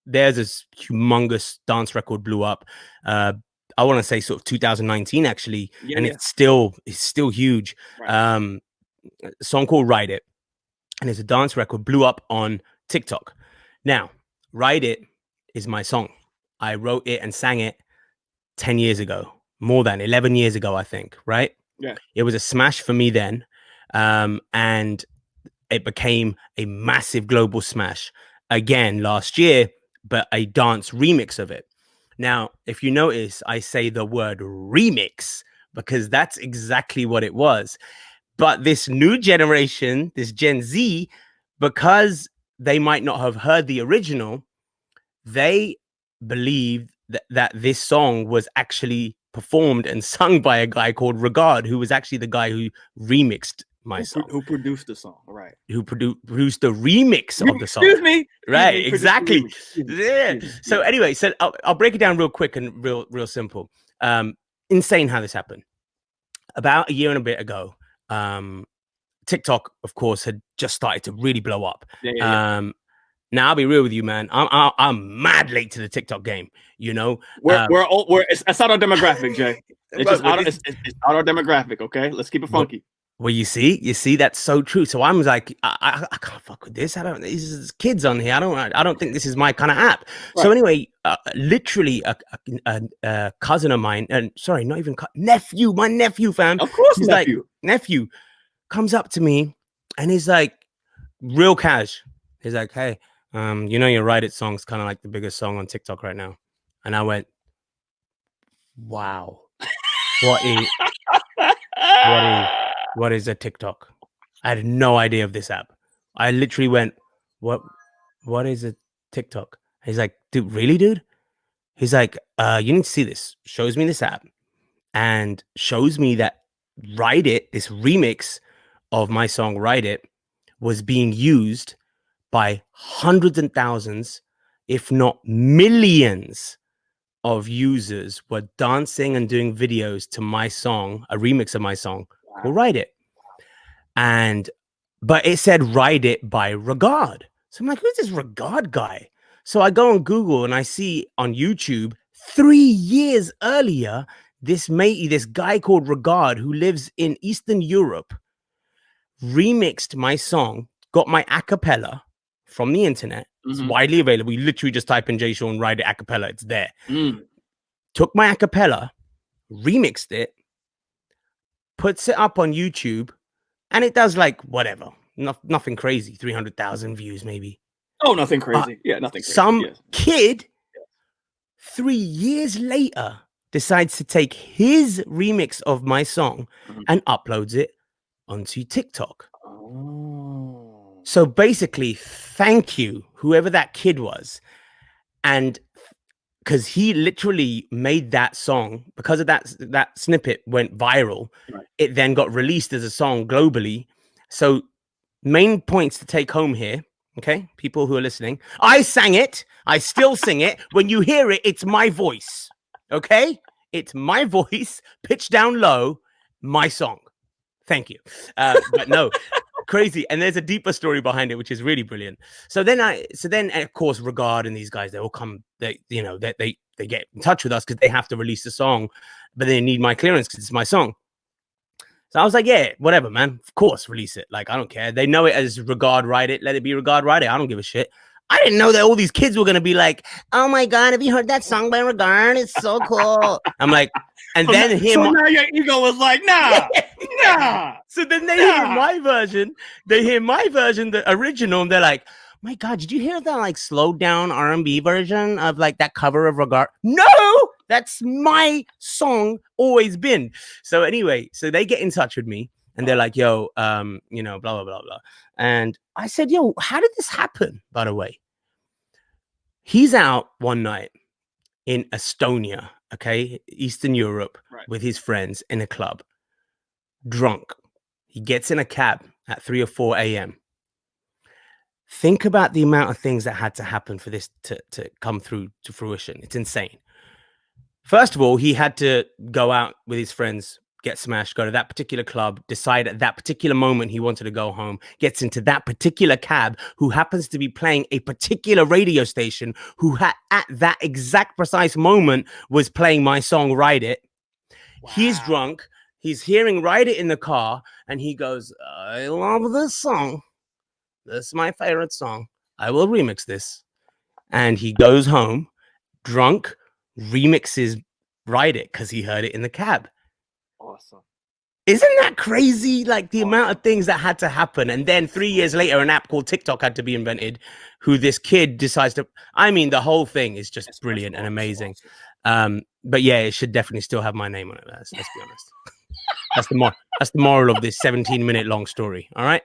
there's this humongous dance record blew up. I want to say sort of 2019 actually, and it's still huge. Right. A song called "Ride It," and it's a dance record, blew up on TikTok. Now, "Ride It" is my song. I wrote it and sang it 10 years ago, more than 11 years ago, I think. Right? Yeah. It was a smash for me then, and it became a massive global smash again last year, but a dance remix of it. Now, if you notice, I say the word remix because that's exactly what it was. But this new generation, this Gen Z, because they might not have heard the original, they believe that this song was actually performed and sung by a guy called Regard, who was actually the guy who remixed my song. Who produced the song, right? Who produced the remix of the song. Excuse me. Right, exactly. Yeah. So anyway, so I'll break it down real quick and real simple. Insane how this happened. About a year and a bit ago, TikTok, of course, had just started to really blow up. Now I'll be real with you, man. I'm mad late to the TikTok game. You know, it's not our demographic, Jay. It's just it's not our demographic. Okay, let's keep it funky. Well, you see, that's so true. So I'm like, I can't fuck with this. These kids on here. I don't think this is my kind of app. Right. So anyway, literally a cousin of mine, and sorry, not even nephew, my nephew, fam. Of course, he's nephew comes up to me and he's like, real cash. He's like, hey, you know, your "Ride It" song's kind of like the biggest song on TikTok right now. And I went, wow, what is a TikTok? I had no idea of this app. I literally went, what is a TikTok? He's like, dude, really, dude? He's like, you need to see this. Shows me this app and shows me that "Ride It," this remix of my song "Ride It," was being used by hundreds and thousands, if not millions of users were dancing and doing videos to my song, a remix of my song called "Ride It." But it said "Ride It" by Regard. So I'm like, who's this Regard guy? So I go on Google and I see on YouTube 3 years earlier, this guy called Regard who lives in Eastern Europe remixed my song, got my acapella from the internet. It's widely available. You literally just type in Jay Sean "Ride It" acapella. It's there. Took my acapella, remixed it, puts it up on YouTube, and it does like whatever. Nothing crazy. 300,000 views maybe. Oh, nothing crazy. Nothing crazy. Some kid 3 years later decides to take his remix of my song and uploads it onto TikTok. So basically, thank you, whoever that kid was. And because he literally made that song, because of that snippet went viral, it then got released as a song globally. So main points to take home here, okay, people who are listening. I sang it. I still sing it. When you hear it, it's my voice, okay? It's my voice, pitched down low, my song. Thank you. But no, crazy. And there's a deeper story behind it, which is really brilliant. So then of course, Regard and these guys, they all come, they get in touch with us because they have to release the song, but they need my clearance because it's my song. So I was like, yeah, whatever, man. Of course, release it. Like, I don't care. They know it as Regard "Ride It." Let it be Regard "Ride It." I don't give a shit. I didn't know that all these kids were going to be like, oh my God, have you heard that song by Regard? It's so cool. I'm like, and then so now your ego was like, nah. So then they hear my version. They hear my version, the original, and they're like, my God, did you hear that like slowed down R&B version of like that cover of Regard? No, that's my song always been. So anyway, so they get in touch with me and they're like, yo, you know, blah, blah, blah, blah. And I said, yo, how did this happen, by the way? He's out one night in Estonia, okay, Eastern Europe, with his friends in a club, drunk. He gets in a cab at 3 or 4 a.m. Think about the amount of things that had to happen for this to come through to fruition. It's insane. First of all, he had to go out with his friends, get smashed, go to that particular club, decide at that particular moment he wanted to go home, gets into that particular cab, who happens to be playing a particular radio station, who at that exact precise moment was playing my song, Ride It. Wow. He's drunk. He's hearing Ride It in the car, and he goes, I love this song. This is my favorite song. I will remix this. And he goes home, drunk, remixes Ride It because he heard it in the cab. Awesome. Isn't that crazy? Like the amount of things that had to happen. And then 3 years later, an app called TikTok had to be invented, who this kid decides to, I mean, the whole thing is just brilliant and amazing. But yeah, it should definitely still have my name on it. Let's be honest. That's the moral of this 17-minute long story. All right.